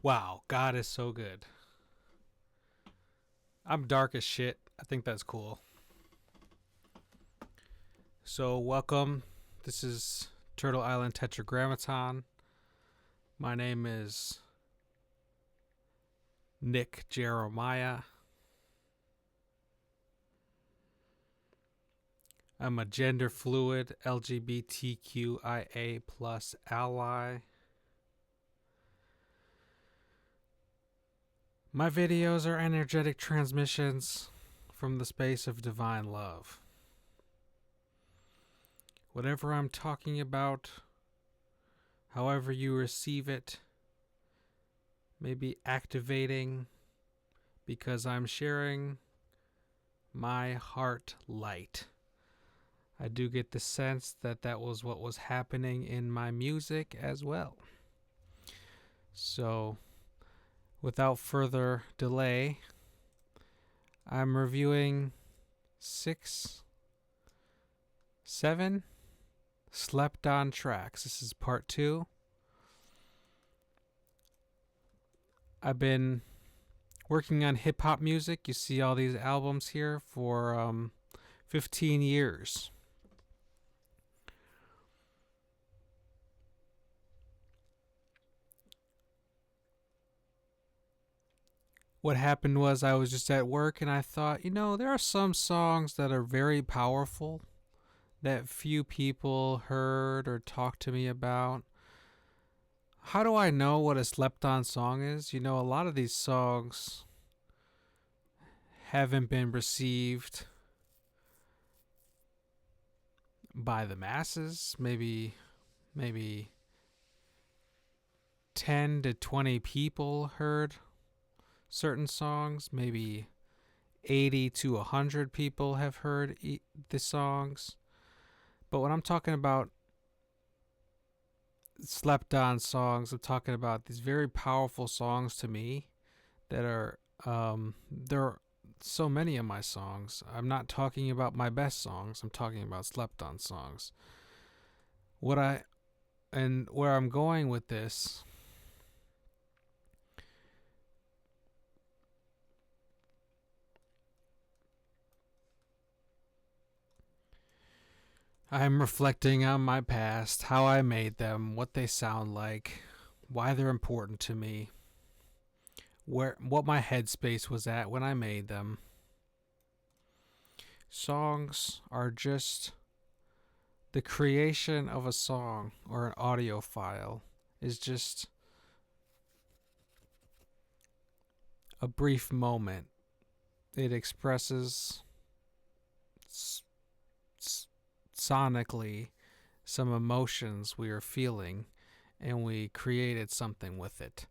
Wow, God is so good. I'm dark as shit. I think that's cool. So, welcome. This is Turtle Island Tetragrammaton. My name is Nick Jeremiah. I'm a gender fluid LGBTQIA plus ally. My videos are energetic transmissions from the space of divine love. Whatever I'm talking about, however you receive it, may be activating because I'm sharing my heart light. I do get the sense that that was what was happening in my music as well. So, without further delay, I'm reviewing 7 slept on tracks. This is part 2. I've been working on hip hop music. You see all these albums here for 15 years. What happened was I was just at work and I thought, there are some songs that are very powerful that few people heard or talked to me about. How do I know what a slept on song is? A lot of these songs haven't been received by the masses. Maybe 10 to 20 people heard certain songs. Maybe 80 to 100 people have heard the songs. But when I'm talking about slept on songs, I'm talking about these very powerful songs to me that are there are so many of my songs. I'm not talking about my best songs. I'm talking about slept on songs. Where I'm going with this I'm reflecting on my past, how I made them, what they sound like, why they're important to me, what my headspace was at when I made them. Songs are just the creation of a song or an audio file is just a brief moment. It expresses sonically some emotions we are feeling, and we created something with it.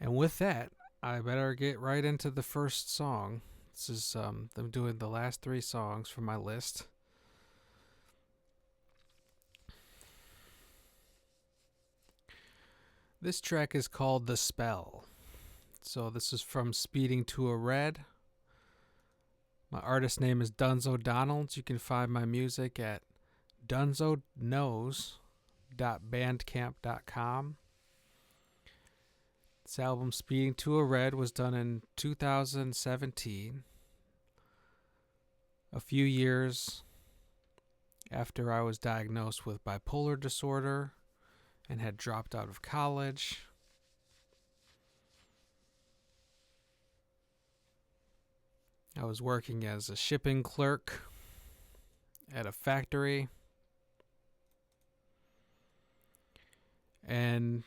And with that, I better get right into the first song. This is I'm doing the last 3 songs from my list. This track is called The Spell. So this is from Speeding to a Red. My artist name is Dunzo Donalds. You can find my music at dunzoknows.bandcamp.com. This album, Speeding to a Red, was done in 2017, a few years after I was diagnosed with bipolar disorder and had dropped out of college. I was working as a shipping clerk at a factory, and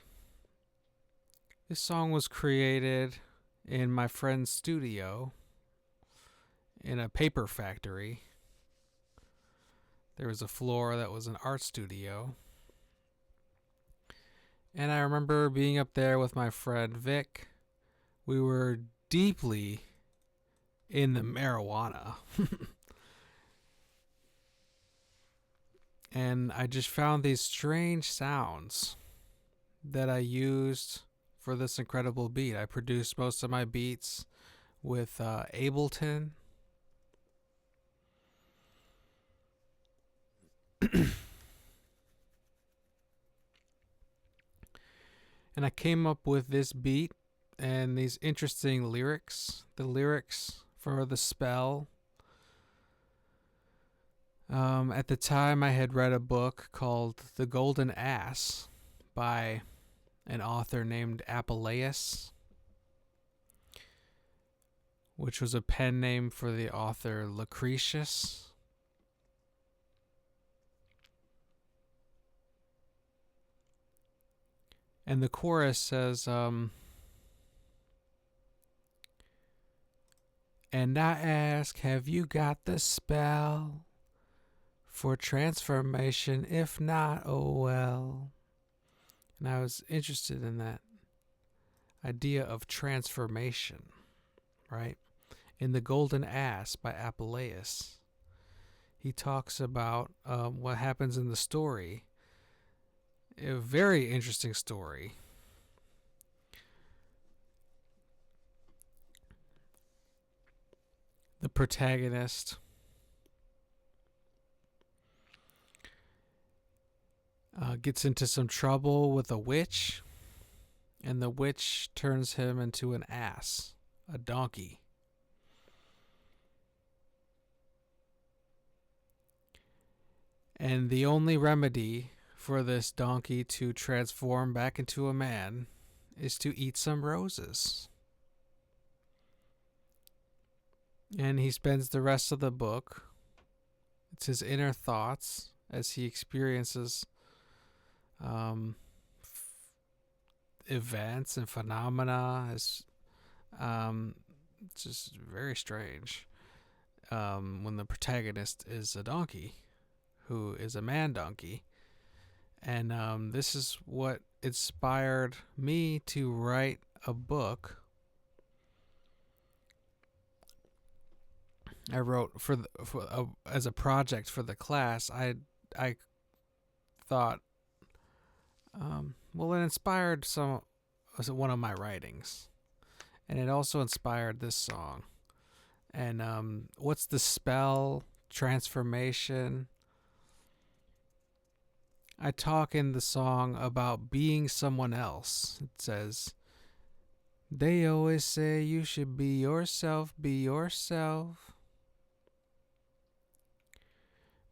this song was created in my friend's studio in a paper factory. There was a floor that was an art studio. And I remember being up there with my friend Vic. We were deeply in the marijuana. And I just found these strange sounds that I used for this incredible beat. I produced most of my beats with Ableton. And I came up with this beat and these interesting lyrics. The lyrics for the spell. At the time, I had read a book called The Golden Ass by an author named Apuleius, which was a pen name for the author Lucretius. And the chorus says, and I ask, have you got the spell for transformation? If not, oh well. And I was interested in that idea of transformation, right? In The Golden Ass by Apuleius, he talks about what happens in the story. A very interesting story. The protagonist gets into some trouble with a witch, and the witch turns him into an ass, a donkey. And the only remedy for this donkey to transform back into a man is to eat some roses. And he spends the rest of the book, it's his inner thoughts as he experiences events and phenomena. It's just very strange when the protagonist is a donkey who is a man donkey. And this is what inspired me to write a book. I wrote as a project for the class. I thought, well, it inspired one of my writings, and it also inspired this song. And what's the spell? Transformation. I talk in the song about being someone else. It says, they always say you should be yourself, be yourself.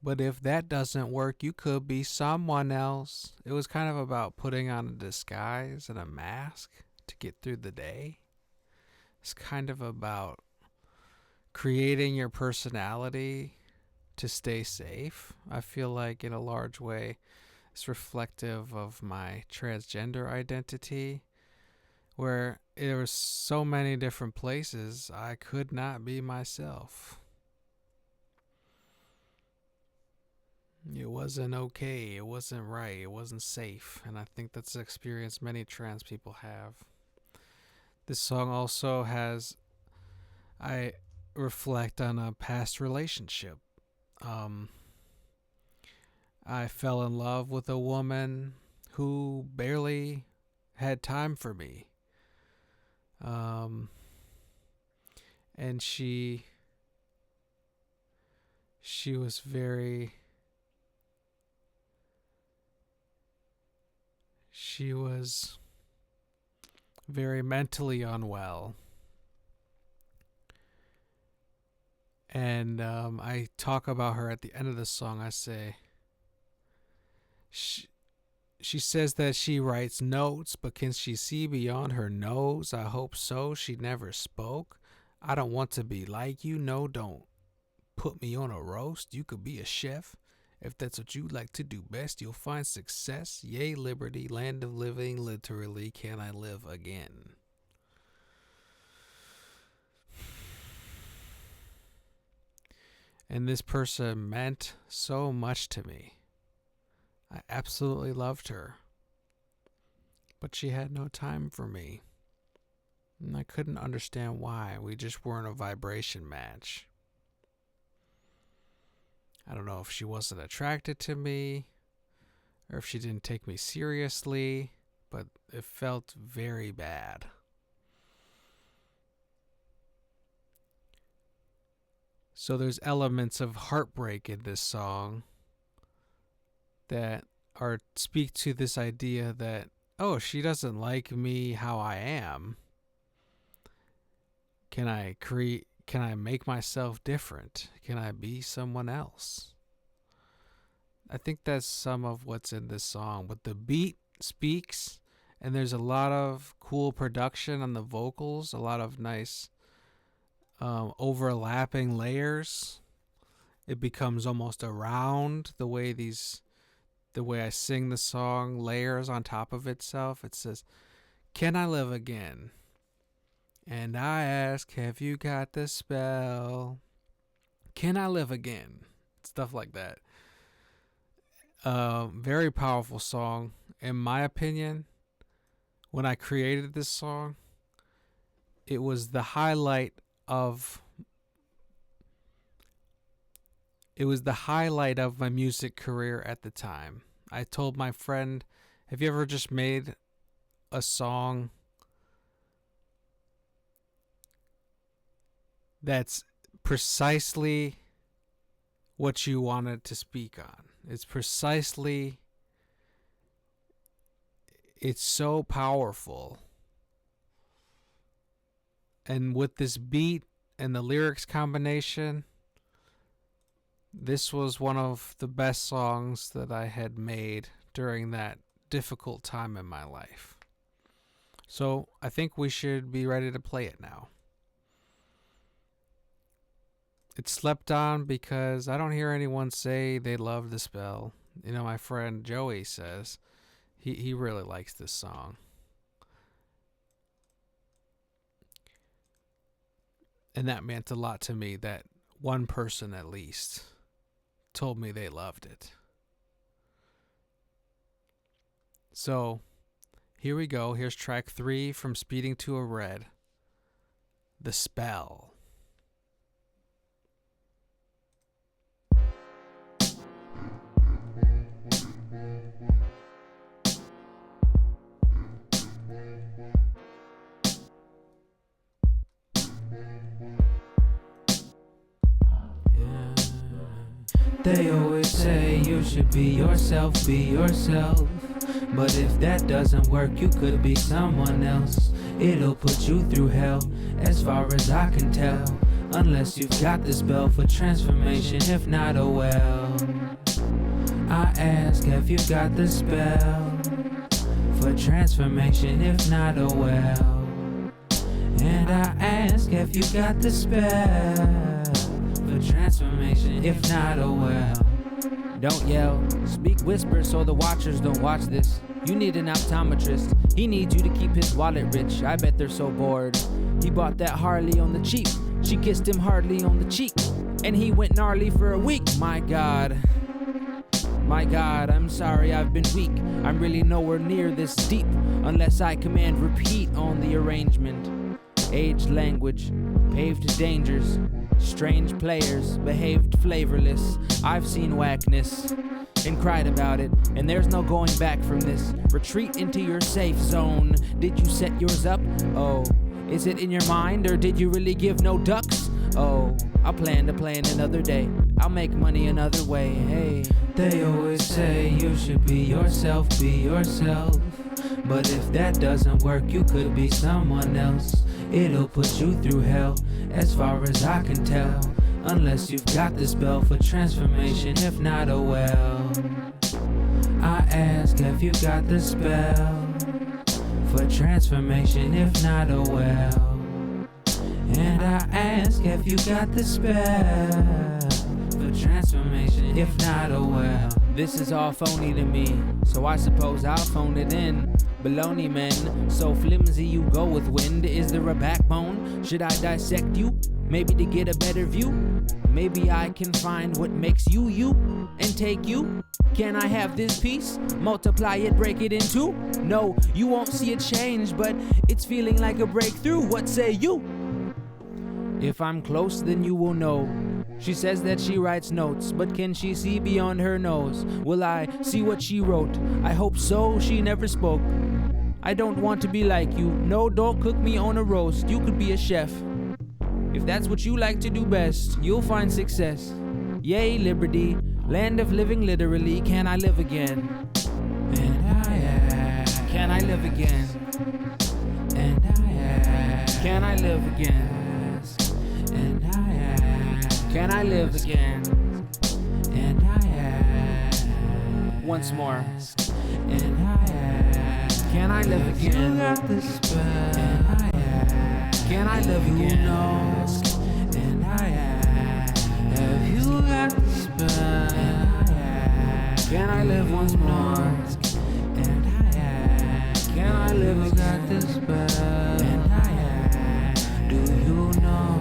But if that doesn't work, you could be someone else. It was kind of about putting on a disguise and a mask to get through the day. It's kind of about creating your personality to stay safe. I feel like in a large way, it's reflective of my transgender identity, where there were so many different places I could not be myself. It wasn't okay, it wasn't right, it wasn't safe, and I think that's an experience many trans people have. This song also I reflect on a past relationship. I fell in love with a woman who barely had time for me. And she was very mentally unwell. And I talk about her at the end of the song. I say, she says that she writes notes, but can she see beyond her nose? I hope so. She never spoke. I don't want to be like you. No, don't put me on a roast. You could be a chef. If that's what you like to do best, you'll find success. Yay, liberty, land of living. Literally, can I live again? And this person meant so much to me. I absolutely loved her. But she had no time for me. And I couldn't understand why. We just weren't a vibration match. I don't know if she wasn't attracted to me or if she didn't take me seriously, but it felt very bad. So there's elements of heartbreak in this song that speak to this idea that oh, she doesn't like me how I am. Can I make myself different? Can I be someone else? I think that's some of what's in this song. But the beat speaks, and there's a lot of cool production on the vocals, a lot of nice overlapping layers. It becomes almost a round the way I sing the song layers on top of itself. It says, "Can I live again? And I ask, have you got the spell? Can I live again?" Stuff like that. Very powerful song. In my opinion, when I created this song, it was the highlight of my music career at the time. I told my friend, have you ever just made a song that's precisely what you wanted to speak on? It's so powerful. And with this beat and the lyrics combination, this was one of the best songs that I had made during that difficult time in my life. So I think we should be ready to play it now. It's slept on because I don't hear anyone say they love the spell. You know, my friend Joey says he really likes this song. And that meant a lot to me, that one person at least told me they loved it. So here we go. Here's track 3 from Speeding to a Red, The Spell. They always say you should be yourself. But if that doesn't work, you could be someone else. It'll put you through hell, as far as I can tell. Unless you've got the spell for transformation, if not, oh well. I ask, have you got the spell for transformation, if not, oh well. And I ask, have you got the spell for transformation, if not, oh well. Don't yell, speak whisper so the watchers don't watch this. You need an optometrist, he needs you to keep his wallet rich. I bet they're so bored. He bought that Harley on the cheap, she kissed him hardly on the cheek, and he went gnarly for a week. My God, I'm sorry I've been weak. I'm really nowhere near this deep, unless I command repeat on the arrangement. Aged language, paved dangers, strange players, behaved flavorless. I've seen whackness and cried about it, and there's no going back from this. Retreat into your safe zone. Did you set yours up? Oh, is it in your mind, or did you really give no ducks? Oh, I'll plan to plan another day. I'll make money another way. Hey, they always say you should be yourself. But if that doesn't work, you could be someone else. It'll put you through hell, as far as I can tell. Unless you've got the spell for transformation, if not, oh well. I ask, have you got the spell for transformation, if not, oh well. And I ask, have you got the spell for transformation, if not, oh well. This is all phony to me, so I suppose I'll phone it in. Baloney men, so flimsy you go with wind. Is there a backbone? Should I dissect you? Maybe to get a better view? Maybe I can find what makes you you and take you. Can I have this piece? Multiply it, break it in two? No, you won't see a change, but it's feeling like a breakthrough. What say you? If I'm close, then you will know. She says that she writes notes, but can she see beyond her nose? Will I see what she wrote? I hope so, she never spoke. I don't want to be like you. No, don't cook me on a roast. You could be a chef. If that's what you like to do best, you'll find success. Yay, liberty, land of living literally. Can I live again? And I ask, can Can I live again? And I ask, can I live again? And I ask, can I live again? And I ask, once more. And I ask, can I live again? You got the spell. And I ask, can I live again? And I ask, have you got the spell? And I ask, can I live once more? And I ask, can I live without this spell? And I ask, do you know?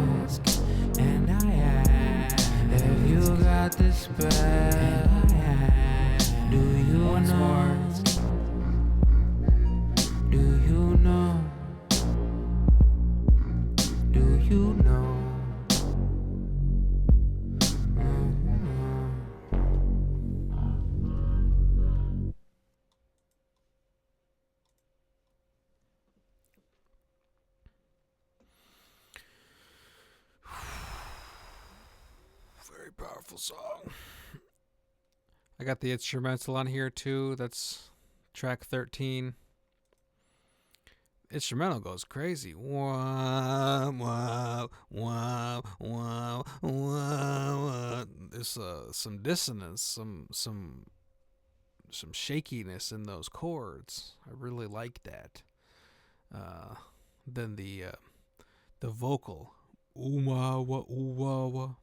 And I ask, have you got this spell? And I ask, do you know? Do you know? Do you know? Very powerful song. I got the instrumental on here too. That's track 13. Instrumental goes crazy. Wow, wow, wow, wow, wow. There's some dissonance, some shakiness in those chords. I really like that. Then the vocal. Ooh-wah-wah.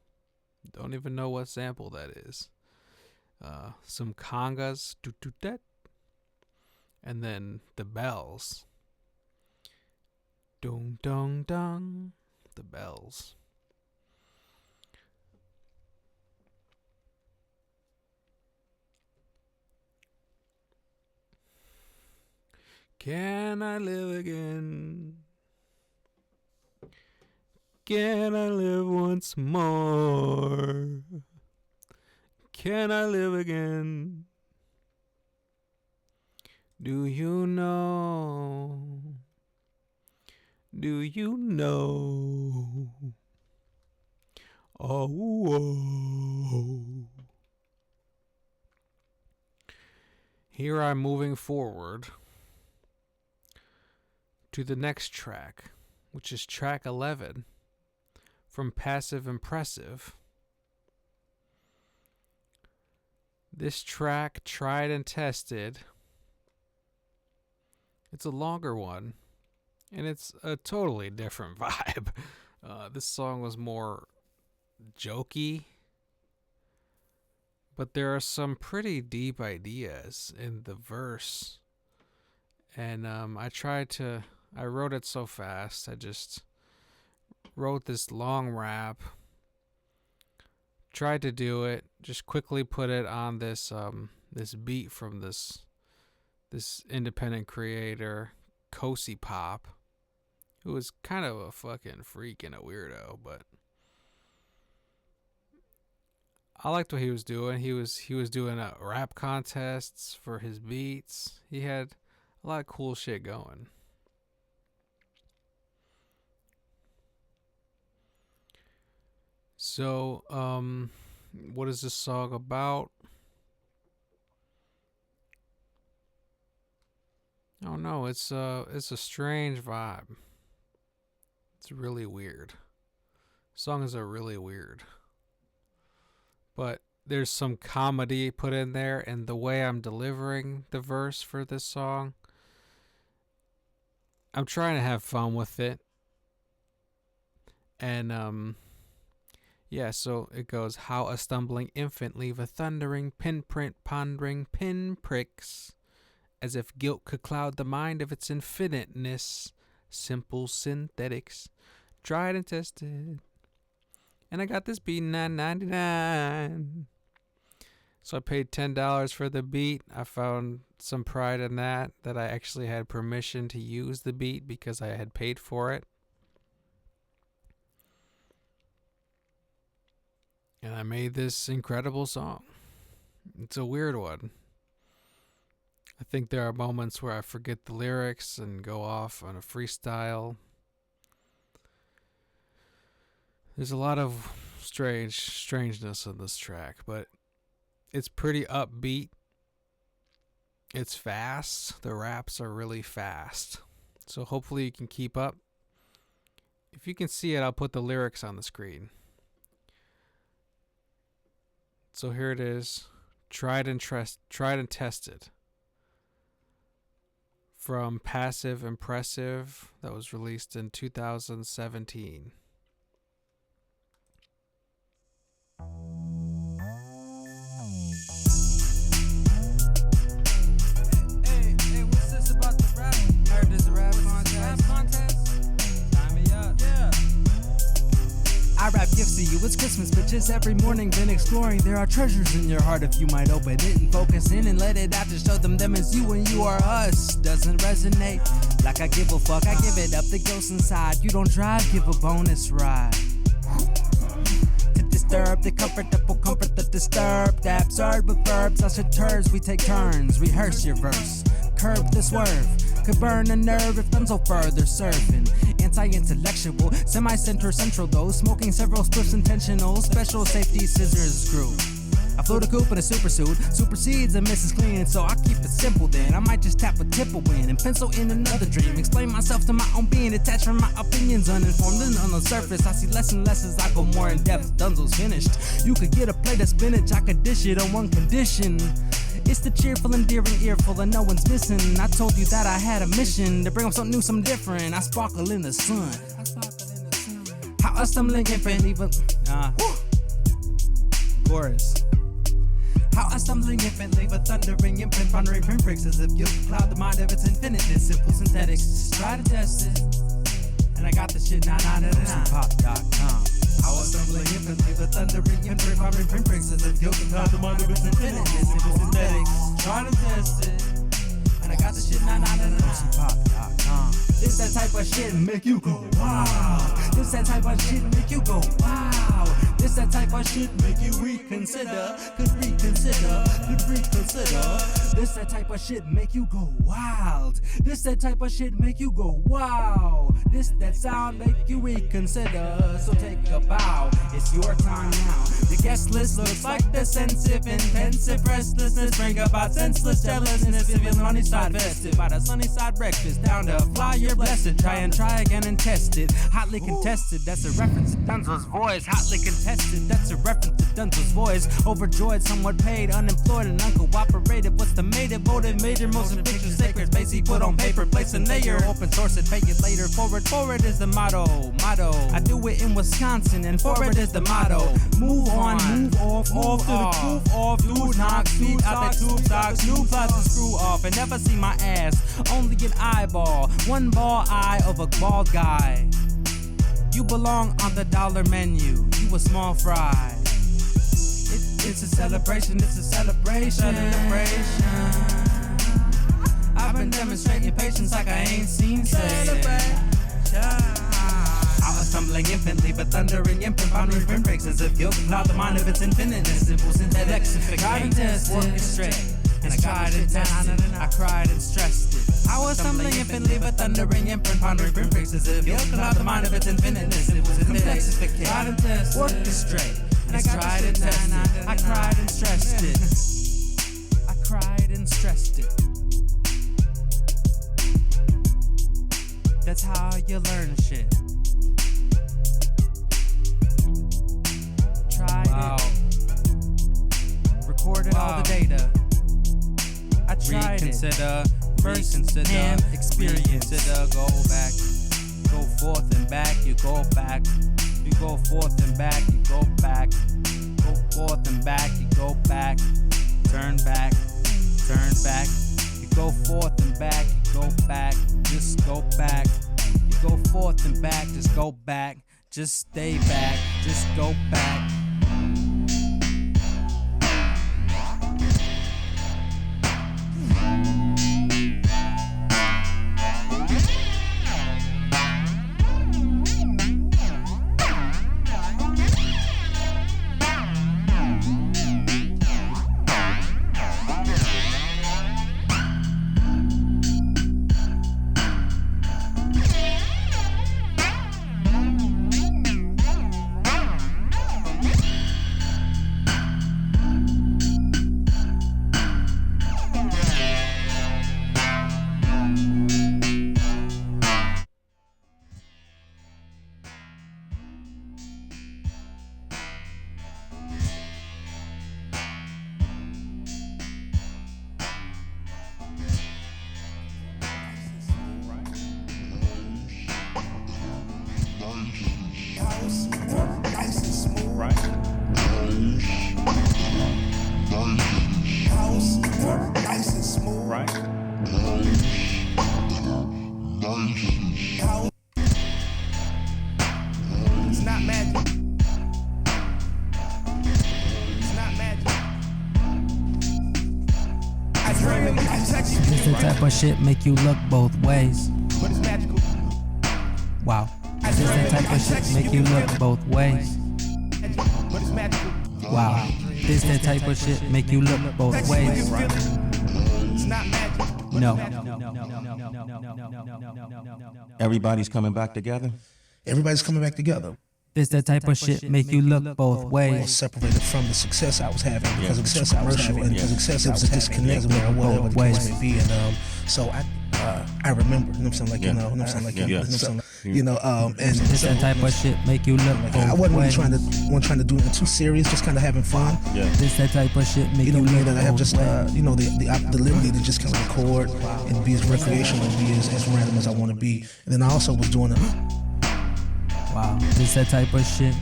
Don't even know what sample that is. Some congas. Do-do-dat. And then the bells. Dong, dong, dong. The bells. Can I live again? Can I live once more? Can I live again? Do you know? Do you know? Oh, whoa. Here I'm moving forward to the next track, which is track 11 from Passive Impressive. This track, tried and tested. It's a longer one, and it's a totally different vibe. This song was more jokey, but there are some pretty deep ideas in the verse. And I wrote it so fast. I just wrote this long rap, tried to do it, just quickly put it on this beat from this independent creator, Cozy Pop, who was kind of a fucking freak and a weirdo, but I liked what he was doing. He was doing rap contests for his beats. He had a lot of cool shit going. So, what is this song about? Oh no, it's a strange vibe. It's really weird. Songs are really weird. But there's some comedy put in there, and the way I'm delivering the verse for this song, I'm trying to have fun with it. And yeah, so it goes, how a stumbling infant leave a thundering pinprint pondering pinpricks, as if guilt could cloud the mind of its infiniteness. Simple synthetics, tried and tested. And I got this beat $9.99. So I paid $10 for the beat. I found some pride in that I actually had permission to use the beat because I had paid for it. And I made this incredible song. It's a weird one. I think there are moments where I forget the lyrics and go off on a freestyle. There's a lot of strangeness in this track, but it's pretty upbeat. It's fast. The raps are really fast. So hopefully you can keep up. If you can see it, I'll put the lyrics on the screen. So here it is. Tried and tested. From Passive Impressive, that was released in 2017. Hey, what's this about the rap? Heard there's a rap contest. Sign me up. Yeah. I rap gifts to you, it's Christmas, bitches. Every morning been exploring. There are treasures in your heart if you might open it and focus in and let it out to show them it's you and you are us. Doesn't resonate like I give a fuck. I give it up, the ghost inside. You don't drive, give a bonus ride. To disturb the comfortable, comfort the disturbed. Absurd with verbs, us turds, we take turns. Rehearse your verse, curb the swerve. Could burn a nerve if Dunzo further surfing. Anti-intellectual, semi-center central though. Smoking several spliffs intentional. Special safety scissors screw. I flew the coop in a super suit. Supersedes and misses clean, so I keep it simple then. I might just tap a tip a win and pencil in another dream. Explain myself to my own being, detached from my opinions. Uninformed and on the surface, I see less and less as I go more in depth. Dunzo's finished. You could get a plate of spinach, I could dish it on one condition. It's the cheerful, endearing earful and no one's missing. I told you that I had a mission to bring up something new, something different. I sparkle in the sun. How a stumbling infant even chorus. How a stumbling infant leave a thundering imprint, pondering pinpricks as if you cloud the mind of its infiniteness. Simple synthetics, try to test it. And I got the shit 999.pop.com. How a stumbling infant leave a thundering imprint, pondering pinpricks as if you cloud the mind of its infiniteness. Simple synthetics, try to test it. And I got the shit 999.pop.com. This that type of shit make you go wow. This that type of shit make you go wow. This that type of shit make you reconsider. Could reconsider. This that type of shit make you go wild. This that type of shit make you go wow. This that sound make you reconsider. So take a bow, it's your time now. The guest list looks like the sensitive, intensive restlessness. Bring about senseless jealousness. If you're sunny side vested by the sunny side breakfast. Down to fly, you're blessed. Try again and test it. Hotly contested, that's a reference to Dunzo's voice. Hotly contested, that's a reference to Dunzo's voice. Overjoyed, somewhat paid, unemployed and uncooperative. What's the mated, voted, major motion picture sacred space he put on paper, place a layer. Open source it, pay it later. Forward is the motto. I do it in Wisconsin and forward is the motto. Move on, move off to the goof off. Dude knock, feet out the tube socks. New plots to screw off and never see my ass. Only an eyeball, one ball eye of a bald guy. You belong on the dollar menu. You a small fry. It's a celebration. I've been demonstrating patience like I ain't seen celebration. I was stumbling infantly, but thundering imprint, pondering pinpricks as if guilt cloud the mind of its infiniteness. Simple synthetics, orchestrate. And I tried and tested, I cried and stressed it. I was stumbling infantly, but thundering imprint, pondering pinpricks as if guilt cloud the mind of its infiniteness. Simple synthetics, orchestrate. And I tried and tested, I cried and stressed it. I cried and stressed it. That's how you learn shit. Tried it. Recorded all the data. I tried reconsider, it. First-hand experience. Reconsider, go back. Go forth and back, you go back. You go forth and back, you go back. Go forth and back, you go back. Turn back, turn back. You go forth and back, you go back. Just go back. You go forth and back, just go back. Just stay back, just go back. right? It's not magic. It's not magic. I dream and I touch it. This the type of shit make you look both ways. But it's magical. Wow. This the type of shit make you look both ways. But it's magical. Wow. This the type of shit make you look both ways. It's not magic. No. Everybody's coming back together. Everybody's coming back together. This the type of shit make you look both I was ways. separated from the success I was having because of success I was having, and success it was a disconnect where whatever the case may be, and so I remember, you know what I'm saying, like you know what I'm saying, like you know what I'm saying, and This so the type of shit make you look I both wasn't really ways. trying to do it too serious, just kind of having fun. Yeah. This the type of shit make You you know what I mean? look And I have both just ways. you know the liberty to just kind of record and be as recreational and be as random as I want to be. And then I also was doing it. Wow. This the type of shit.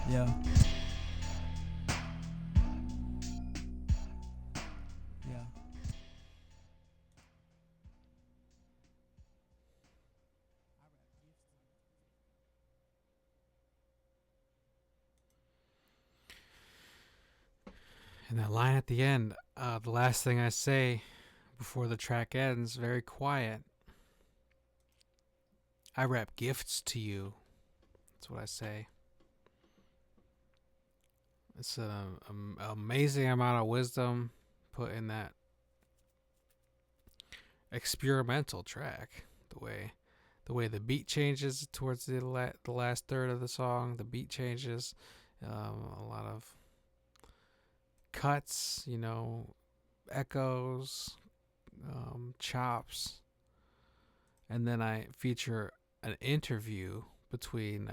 Yeah. Yeah. And that line at the end, the last thing I say before the track ends, very quiet. I wrap gifts to you. That's what I say. It's an amazing amount of wisdom put in that experimental track. The way the beat changes towards the last third of the song. The beat changes. A lot of cuts, echoes, chops, and then I feature an interview between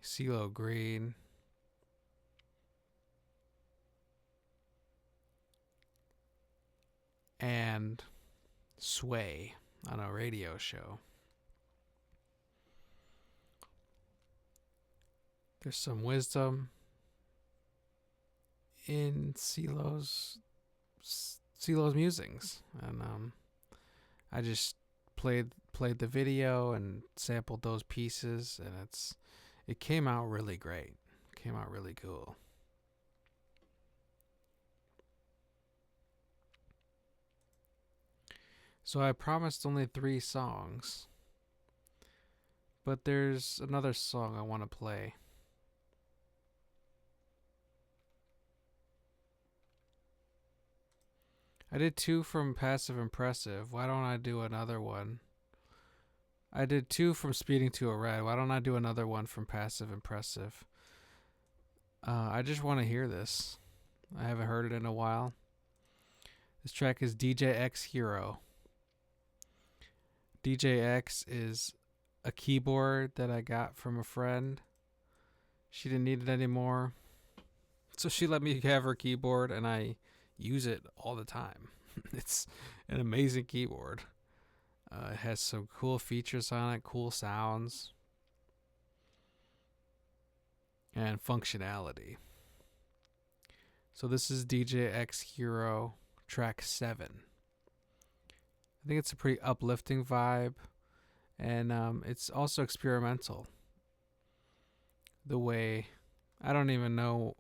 CeeLo Green and Sway on a radio show. There's some wisdom in CeeLo's musings, and I just played the video and sampled those pieces, and it came out really great. It came out really cool. So I promised only 3 songs, but there's another song I want to play. I did 2 from Passive Impressive. Why don't I do another one? I did 2 from Speeding to a Red. Why don't I do another one from Passive Impressive? I just want to hear this. I haven't heard it in a while. This track is DJX Hero. DJX is a keyboard that I got from a friend. She didn't need it anymore, so she let me have her keyboard, and I use it all the time. It's an amazing keyboard. It has some cool features on it, cool sounds, and functionality. So this is DJX Hero track 7. I think it's a pretty uplifting vibe, and it's also experimental. The way, I don't even know,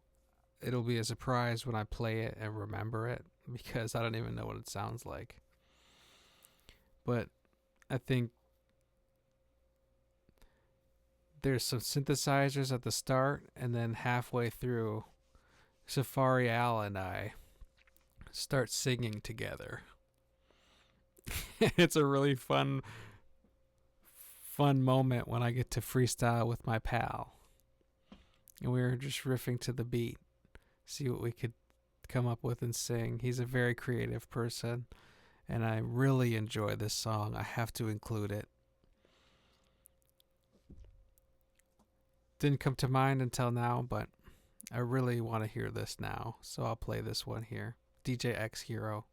it'll be a surprise when I play it and remember it, because I don't even know what it sounds like. But I think there's some synthesizers at the start, and then halfway through, Safari Al and I start singing together. It's a really fun moment when I get to freestyle with my pal. And we were just riffing to the beat, see what we could come up with and sing. He's a very creative person, and I really enjoy this song. I have to include it. Didn't come to mind until now, but I really want to hear this now, so I'll play this one here. DJX Hero.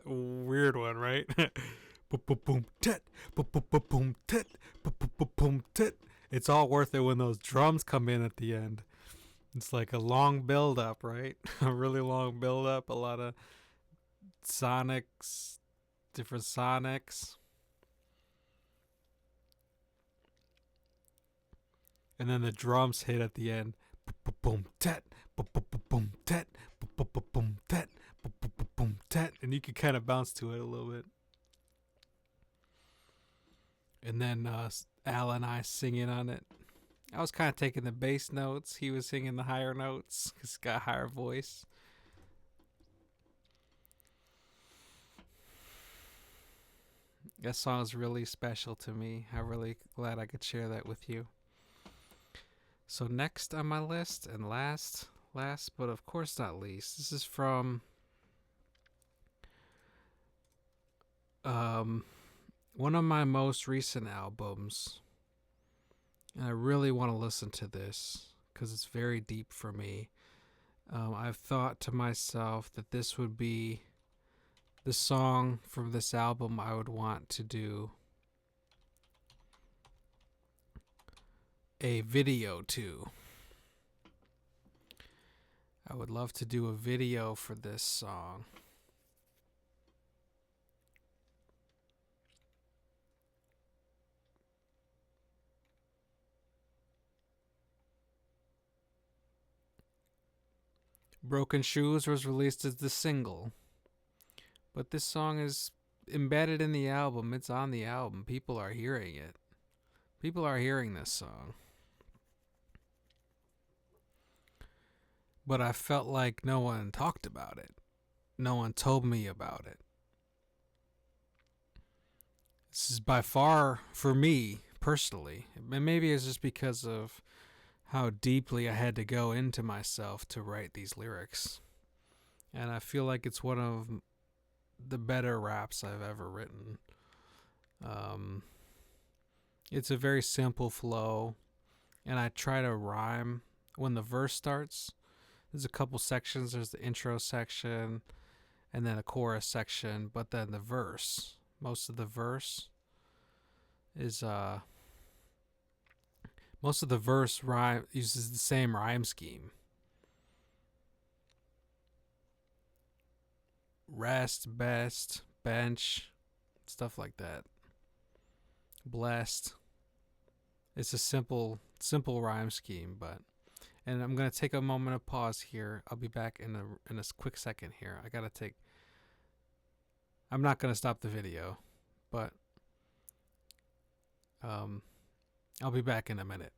Weird one, right? Boom, tit, boom, tit, boom, tit. It's all worth it when those drums come in at the end. It's like a long build up, right? A really long build up, a lot of sonics, different sonics. And then the drums hit at the end. Boom, tet, boom, tet, boom, tet, boom, tet. And you can kind of bounce to it a little bit. And then Al and I singing on it. I was kind of taking the bass notes. He was singing the higher notes because he's got a higher voice. That song is really special to me. I'm really glad I could share that with you. So next on my list, and last, but of course not least, this is from one of my most recent albums. And I really want to listen to this because it's very deep for me. I've thought to myself that this would be the song from this album I would want to do a video to. I would love to do a video for this song. Broken Shoes was released as the single, but this song is embedded in the album. It's on the album. People are hearing it. People are hearing this song. But I felt like no one talked about it. No one told me about it. This is by far, for me personally, and maybe it's just because of how deeply I had to go into myself to write these lyrics. And I feel like it's one of the better raps I've ever written. It's a very simple flow, and I try to rhyme when the verse starts. There's a couple sections. There's the intro section and then a chorus section, but then the verse, most of the verse is most of the verse rhyme uses the same rhyme scheme. Rest, best, bench, stuff like that. Blessed. It's a simple rhyme scheme, and I'm gonna take a moment of pause here. I'll be back in a quick second here. I'm not gonna stop the video, but I'll be back in a minute.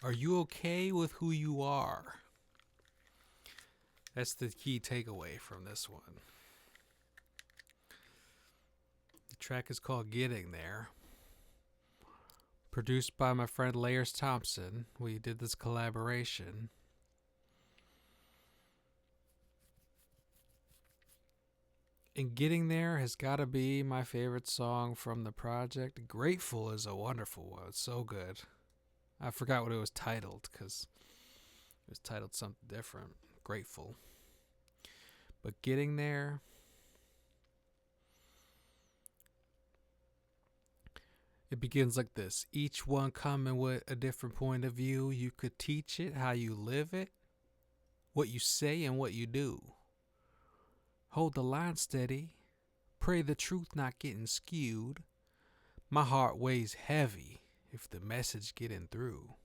Are you okay with who you are? That's the key takeaway from this one. The track is called Getting There. Produced by my friend Layers Thompson. We did this collaboration. And Getting There has got to be my favorite song from the project. Grateful is a wonderful one. It's so good. I forgot what it was titled because it was titled something different. Grateful. But Getting There. It begins like this. Each one coming with a different point of view. You could teach it, how you live it, what you say and what you do. Hold the line steady. Pray the truth not getting skewed. My heart weighs heavy if the message getting through.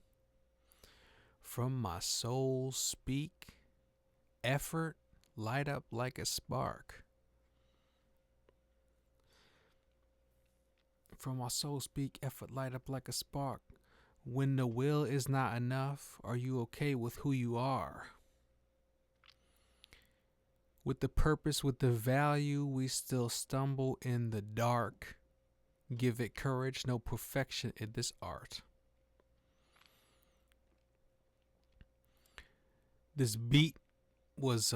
From my soul speak. Effort light up like a spark. From my soul speak, effort light up like a spark. When the will is not enough, are you okay with who you are? With the purpose, with the value, we still stumble in the dark. Give it courage, no perfection in this art. This beat was,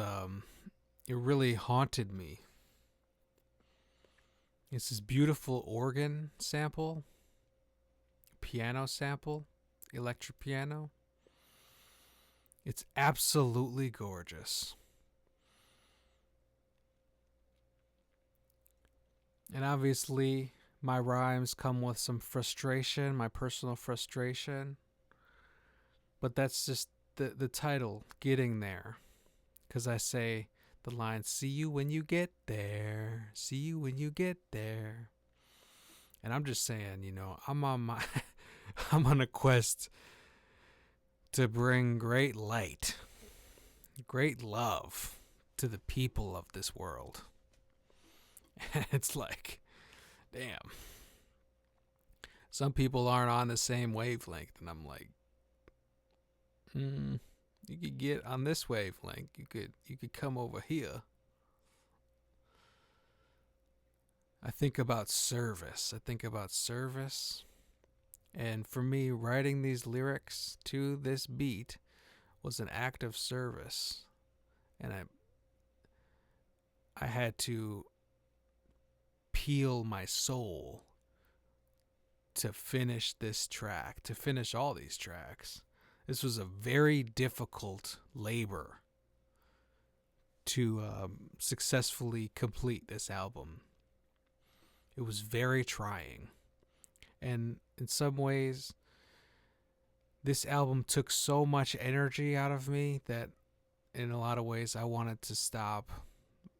it really haunted me. It's this beautiful organ sample, piano sample, electric piano. It's absolutely gorgeous. And obviously, my rhymes come with some frustration, my personal frustration. But that's just the title, Getting There. Because I say the line, see you when you get there. See you when you get there. And I'm just saying, you know, I'm on a quest to bring great light, great love to the people of this world. And it's like, damn. Some people aren't on the same wavelength, and I'm like, you could get on this wavelength. You could come over here. I think about service. And for me, writing these lyrics to this beat was an act of service. And I had to peel my soul to finish this track, to finish all these tracks. This was a very difficult labor to successfully complete this album. It was very trying. And in some ways, this album took so much energy out of me that in a lot of ways I wanted to stop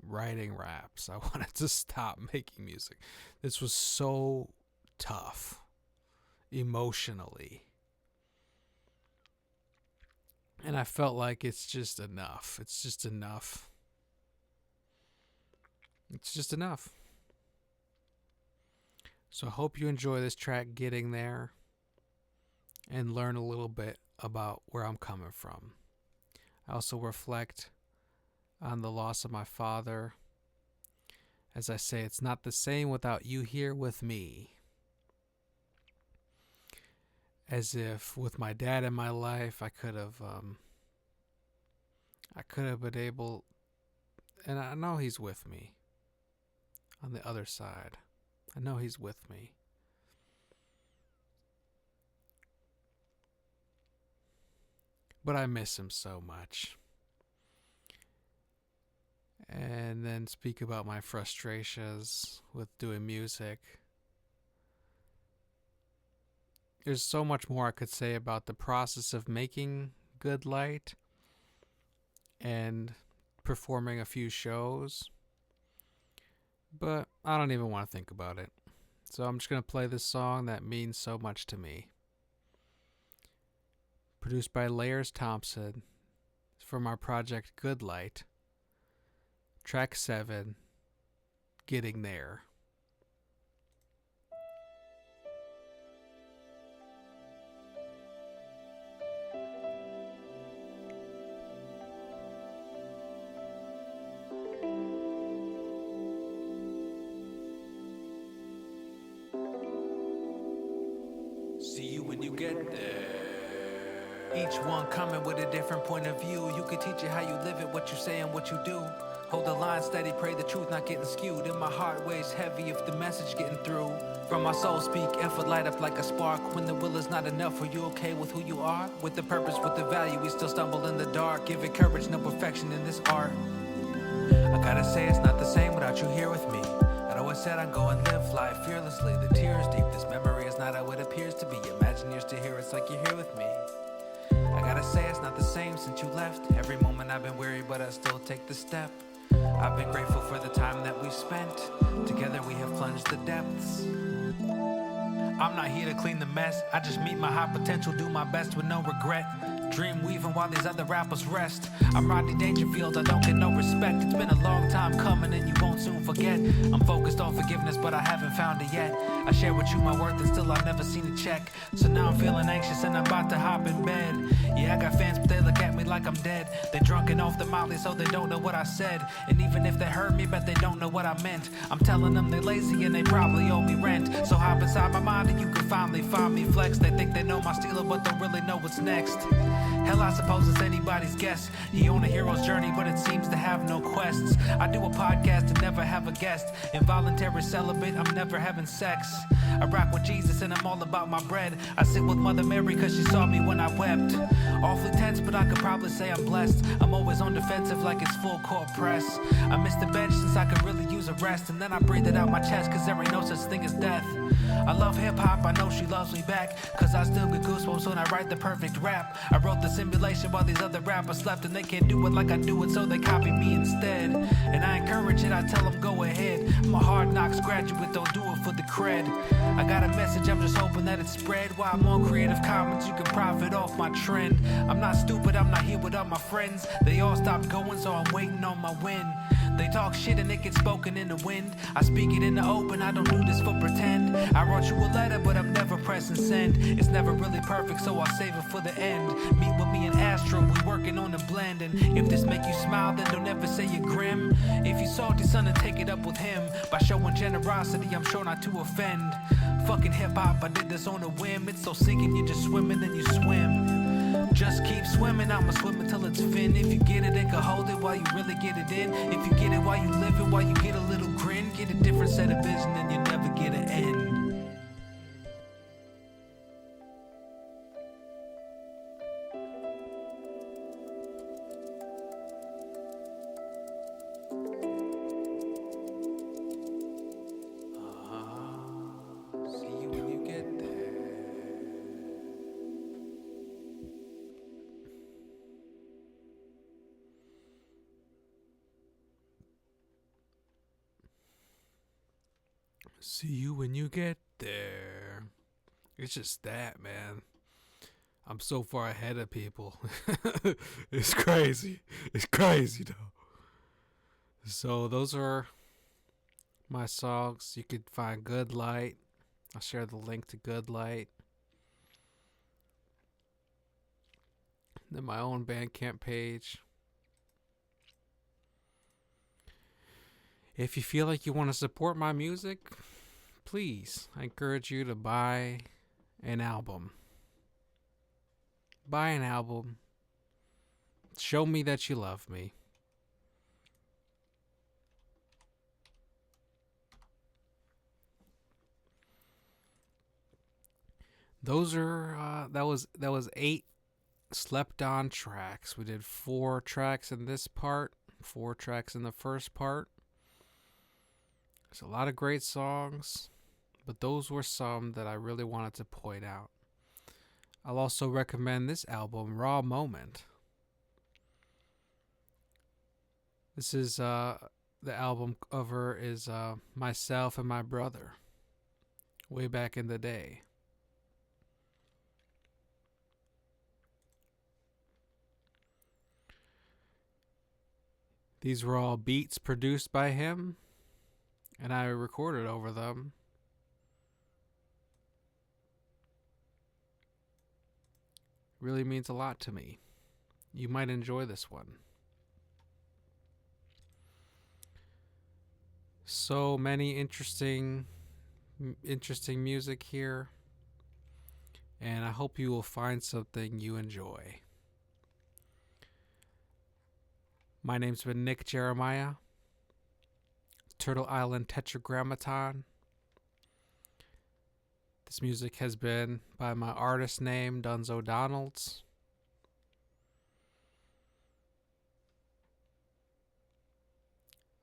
writing raps. I wanted to stop making music. This was so tough emotionally. And I felt like it's just enough. It's just enough. So I hope you enjoy this track, Getting There, and learn a little bit about where I'm coming from. I also reflect on the loss of my father. As I say, it's not the same without you here with me. As if with my dad in my life, I could have been able, and I know he's with me on the other side. I know he's with me. But I miss him so much. And then speak about my frustrations with doing music. There's so much more I could say about the process of making good light and performing a few shows, but I don't even want to think about it. So I'm just going to play this song that means so much to me. Produced by Layers Thompson from our project Good Light. Track 7, Getting There. See you when you get there. Each one coming with a different point of view. You can teach it how you live it, what you say and what you do. Hold the line steady, pray the truth not getting skewed. And my heart weighs heavy if the message getting through. From my soul speak, effort light up like a spark. When the will is not enough, are you okay with who you are? With the purpose, with the value, we still stumble in the dark. Give it courage, no perfection in this art. I gotta say it's not the same without you here with me. I'd always said I'd go and live life fearlessly. The tears deep, this memory is not how it appears to be. Imagine you're still here, it's like you're here with me. I gotta say it's not the same since you left. Every moment I've been weary, but I still take the step. I've been grateful for the time that we've spent. Together we have plunged the depths. I'm not here to clean the mess. I just meet my high potential, do my best with no regret. Dream weaving while these other rappers rest. I'm Rodney Dangerfield, I don't get no respect. It's been a long time coming and you won't soon forget. I'm focused on forgiveness, but I haven't found it yet. I share with you my worth and still I've never seen a check. So now I'm feeling anxious and I'm about to hop in bed. Yeah, I got fans, but they look at me like I'm dead. They drunk and off the molly, so they don't know what I said. And even if they heard me, bet they don't know what I meant. I'm telling them they lazy and they probably owe me rent. So hop inside my mind and you can finally find me flex. They think they know my stilo, but don't really know what's next. Hell, I suppose it's anybody's guess. He on a hero's journey, but it seems to have no quests. I do a podcast and never have a guest. Involuntary celibate, I'm never having sex. I rock with Jesus and I'm all about my bread. I sit with Mother Mary cause she saw me when I wept. Awfully tense, but I could probably say I'm blessed. I'm always on defensive like it's full court press. I missed the bench since I could really use a rest. And then I breathe it out my chest cause there ain't no such thing as death. I love hip hop, I know she loves me back. Cause I still get goosebumps when I write the perfect rap. I wrote the simulation while these other rappers slept. And they can't do it like I do it, so they copy me instead. And I encourage it, I tell them go ahead. I'm a hard knocks graduate, don't do it for the cred. I got a message, I'm just hoping that it spread. While I'm on Creative Commons, you can profit off my trend. I'm not stupid, I'm not here with all my friends. They all stopped going, so I'm waiting on my win. They talk shit and it gets spoken in the wind. I speak it in the open, I don't do this for pretend. I wrote you a letter, but I'm never pressing send. It's never really perfect, so I'll save it for the end. Meet with me and Astro, we working on a blend. And if this make you smile, then don't ever say you're grim. If you salty, son, then take it up with him. By showing generosity, I'm sure not to offend. Fucking hip-hop, I did this on a whim. It's so sinking, you just swim and then you swim. Just keep swimming, I'ma swim until it's fin. If you get it, then can hold it while you really get it in. If you get it while you live it, while you get a little grin. Get a different set of vision and you never get an end. See you when you get there. See you when you get there. It's just that, man. I'm so far ahead of people. It's crazy. It's crazy, though. So those are my songs. You could find Good Light. I'll share the link to Good Light. Then my own Bandcamp page. If you feel like you want to support my music, please, I encourage you to buy an album. Buy an album. Show me that you love me. Those are that was 8 slept on tracks. We did 4 tracks in this part, 4 tracks in the first part. There's a lot of great songs, but those were some that I really wanted to point out. I'll also recommend this album, Raw Moment. This is the album cover is myself and my brother way back in the day. These were all beats produced by him, and I recorded over them. Really means a lot to me. You might enjoy this one. So many interesting music here. and I hope you will find something you enjoy. My name's been Nick Jeremiah, Turtle Island Tetragrammaton. This music has been by my artist name, Dunzo Donalds.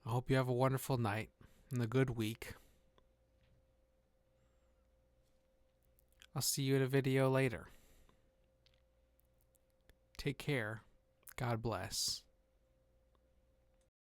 I hope you have a wonderful night and a good week. I'll see you in a video later. Take care. God bless.